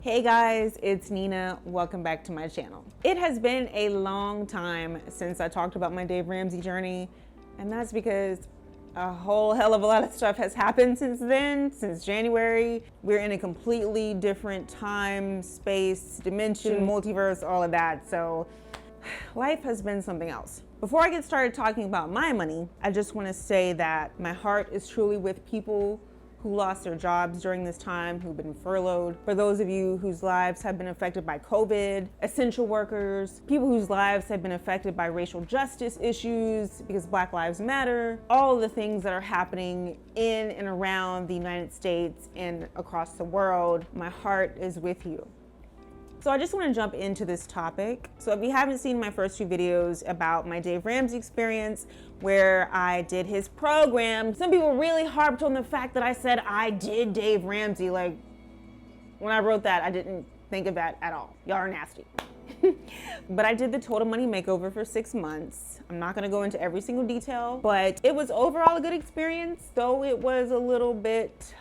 Hey guys, it's Nina. Welcome back to my channel. It has been a long time since I talked about my Dave Ramsey journey, and that's because a whole hell of a lot of stuff has happened since then, since January. We're in a completely different time, space, dimension, multiverse, all of that. So life has been something else. Before I get started talking about my money, I just want to say that my heart is truly with people who lost their jobs during this time, who've been furloughed. For those of you whose lives have been affected by COVID, essential workers, people whose lives have been affected by racial justice issues because Black Lives Matter, all of the things that are happening in and around the United States and across the world, my heart is with you. So I just want to jump into this topic. So if you haven't seen my first few videos about my Dave Ramsey experience, where I did his program, some people really harped on the fact that I said I did Dave Ramsey. Like, when I wrote that, I didn't think of that at all. Y'all are nasty. But I did the Total Money Makeover for 6 months. I'm not gonna go into every single detail, but it was overall a good experience, though it was a little bit,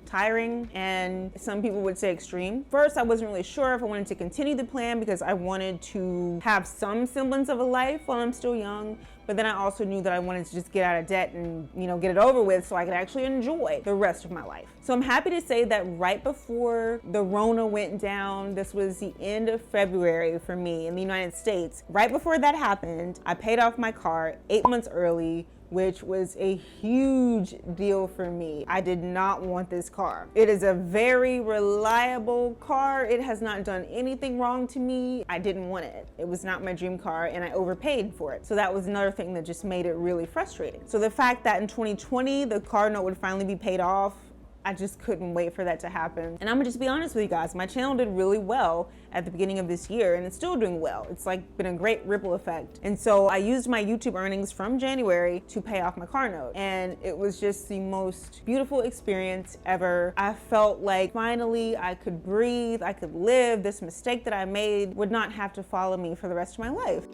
tiring, and some people would say extreme. First, I wasn't really sure if I wanted to continue the plan because I wanted to have some semblance of a life while I'm still young, but then I also knew that I wanted to just get out of debt and, get it over with so I could actually enjoy the rest of my life. So I'm happy to say that right before the Rona went down, this was the end of February for me in the United States. Right before that happened, I paid off my car 8 months early, which was a huge deal for me. I did not want this car. It is a very reliable car. It has not done anything wrong to me. I didn't want it. It was not my dream car, and I overpaid for it. So that was another thing that just made it really frustrating. So the fact that in 2020, the car note would finally be paid off, I just couldn't wait for that to happen. And I'm gonna just be honest with you guys, my channel did really well at the beginning of this year, and it's still doing well. It's like been a great ripple effect. And so I used my YouTube earnings from January to pay off my car note. And it was just the most beautiful experience ever. I felt like finally I could breathe, I could live. This mistake that I made would not have to follow me for the rest of my life.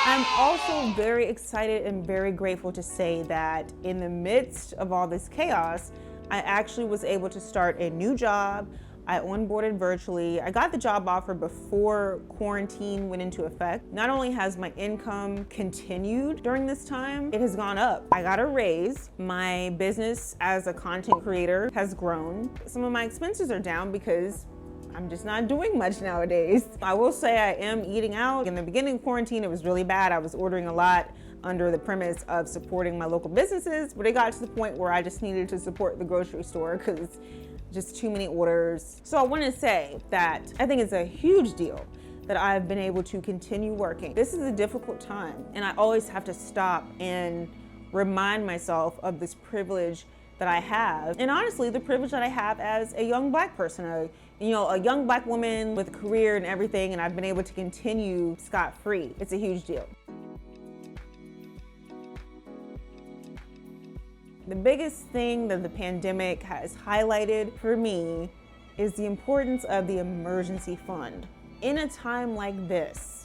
I'm also very excited and very grateful to say that in the midst of all this chaos, I actually was able to start a new job. I onboarded virtually. I got the job offer before quarantine went into effect. Not only has my income continued during this time, it has gone up. I got a raise. My business as a content creator has grown. Some of my expenses are down because I'm just not doing much nowadays. I will say I am eating out. In the beginning of quarantine, it was really bad. I was ordering a lot under the premise of supporting my local businesses, but it got to the point where I just needed to support the grocery store because just too many orders. So I want to say that I think it's a huge deal that I've been able to continue working. This is a difficult time, and I always have to stop and remind myself of this privilege that I have, and honestly, the privilege that I have as a young Black person, a young Black woman with a career and everything, and I've been able to continue scot-free. It's a huge deal. The biggest thing that the pandemic has highlighted for me is the importance of the emergency fund. In a time like this,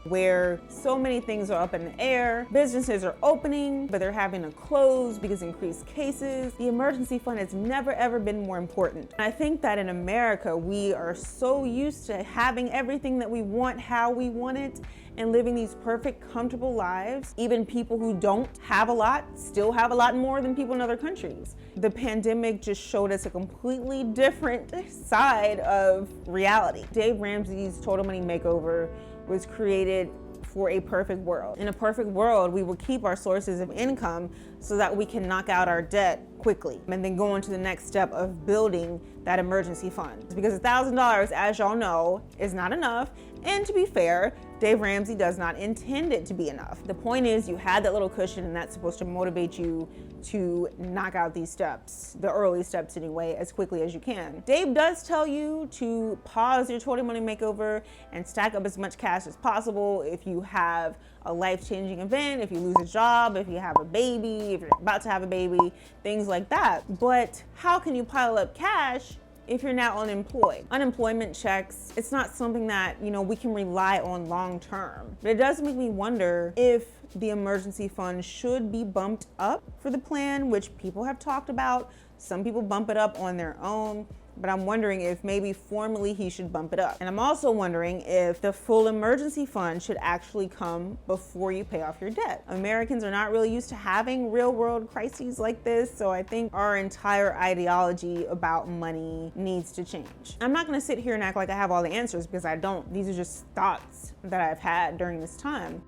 where so many things are up in the air, businesses are opening, but they're having to close because of increased cases, the emergency fund has never ever been more important. And I think that in America, we are so used to having everything that we want, how we want it, and living these perfect, comfortable lives. Even people who don't have a lot still have a lot more than people in other countries. The pandemic just showed us a completely different side of reality. Dave Ramsey's Total Money Makeover was created for a perfect world. In a perfect world, we will keep our sources of income so that we can knock out our debt quickly and then go on to the next step of building that emergency fund. Because $1,000, as y'all know, is not enough. And to be fair, Dave Ramsey does not intend it to be enough. The point is you had that little cushion, and that's supposed to motivate you to knock out these steps, the early steps anyway, as quickly as you can. Dave does tell you to pause your Total Money Makeover and stack up as much cash as possible if you have a life-changing event, if you lose a job, if you have a baby, if you're about to have a baby, things like that. But how can you pile up cash if you're now unemployed. Unemployment checks, it's not something that, we can rely on long term. But it does make me wonder if the emergency fund should be bumped up for the plan, which people have talked about. Some people bump it up on their own, but I'm wondering if maybe formally he should bump it up. And I'm also wondering if the full emergency fund should actually come before you pay off your debt. Americans are not really used to having real world crises like this, so I think our entire ideology about money needs to change. I'm not gonna sit here and act like I have all the answers, because I don't. These are just thoughts that I've had during this time.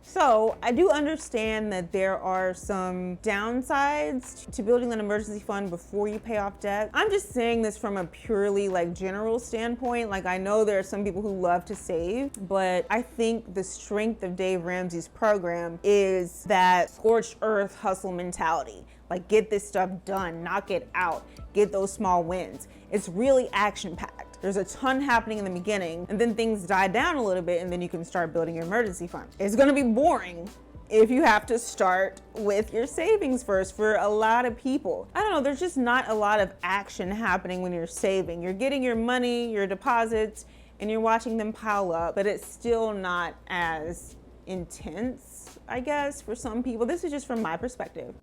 So I do understand that there are some downsides to building an emergency fund before you pay off debt. I'm just saying this from a purely general standpoint. I know there are some people who love to save, but I think the strength of Dave Ramsey's program is that scorched earth hustle mentality. Get this stuff done, knock it out, get those small wins. It's really action-packed. There's a ton happening in the beginning, and then things die down a little bit, and then you can start building your emergency fund. It's gonna be boring if you have to start with your savings first for a lot of people. I don't know, there's just not a lot of action happening when you're saving. You're getting your money, your deposits, and you're watching them pile up, but it's still not as intense, I guess, for some people. This is just from my perspective.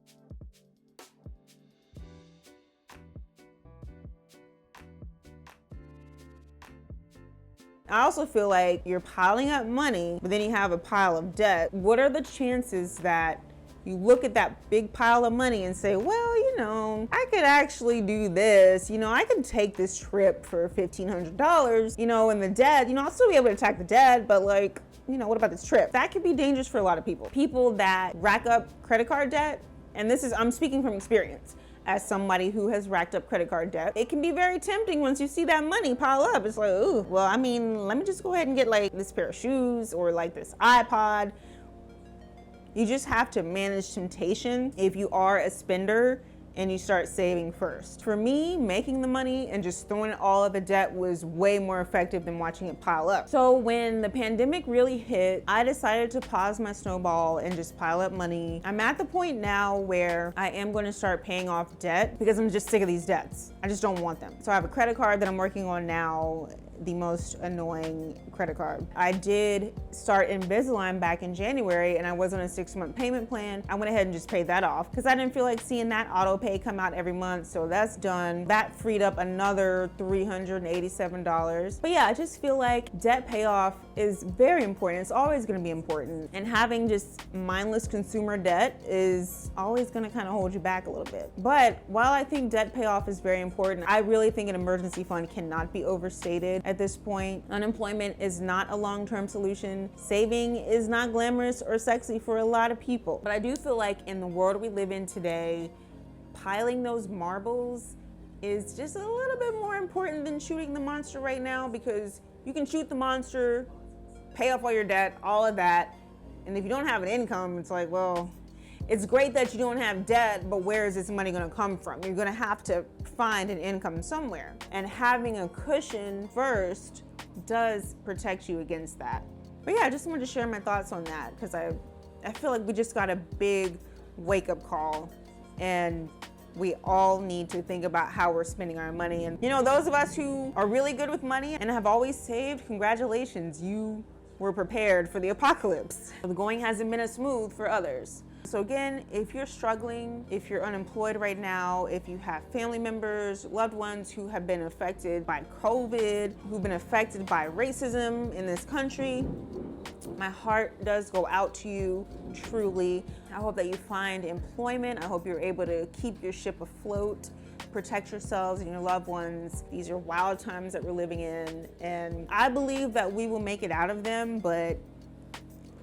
I also feel like you're piling up money, but then you have a pile of debt. What are the chances that you look at that big pile of money and say, well, I could actually do this. I could take this trip for $1,500, and the debt, I'll still be able to attack the debt, but what about this trip? That could be dangerous for a lot of people. People that rack up credit card debt, and I'm speaking from experience. As somebody who has racked up credit card debt, it can be very tempting once you see that money pile up. It's like, ooh, well, let me just go ahead and get this pair of shoes or this iPod. You just have to manage temptation if you are a spender and you start saving first. For me, making the money and just throwing all of the debt was way more effective than watching it pile up. So when the pandemic really hit, I decided to pause my snowball and just pile up money. I'm at the point now where I am going to start paying off debt because I'm just sick of these debts. I just don't want them. So I have a credit card that I'm working on now, the most annoying credit card. I did start Invisalign back in January, and I was on a 6-month payment plan. I went ahead and just paid that off because I didn't feel like seeing that auto pay come out every month, so that's done. That freed up another $387. But yeah, I just feel like debt payoff is very important. It's always gonna be important, and having just mindless consumer debt is always gonna kind of hold you back a little bit. But while I think debt payoff is very important, I really think an emergency fund cannot be overstated. At this point, unemployment is not a long-term solution. Saving is not glamorous or sexy for a lot of people. But I do feel like in the world we live in today, piling those marbles is just a little bit more important than shooting the monster right now, because you can shoot the monster, pay off all your debt, all of that, and if you don't have an income, it's like, well, it's great that you don't have debt, but where is this money gonna come from? You're gonna have to find an income somewhere. And having a cushion first does protect you against that. But yeah, I just wanted to share my thoughts on that because I feel like we just got a big wake-up call, and we all need to think about how we're spending our money. And those of us who are really good with money and have always saved, congratulations, you were prepared for the apocalypse. The going hasn't been as smooth for others. So again, if you're struggling, if you're unemployed right now, if you have family members, loved ones who have been affected by COVID, who've been affected by racism in this country, my heart does go out to you, truly. I hope that you find employment. I hope you're able to keep your ship afloat, protect yourselves and your loved ones. These are wild times that we're living in, and I believe that we will make it out of them, but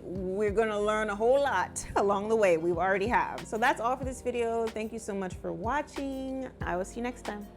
we're gonna learn a whole lot along the way. We already have. So that's all for this video. Thank you so much for watching. I will see you next time.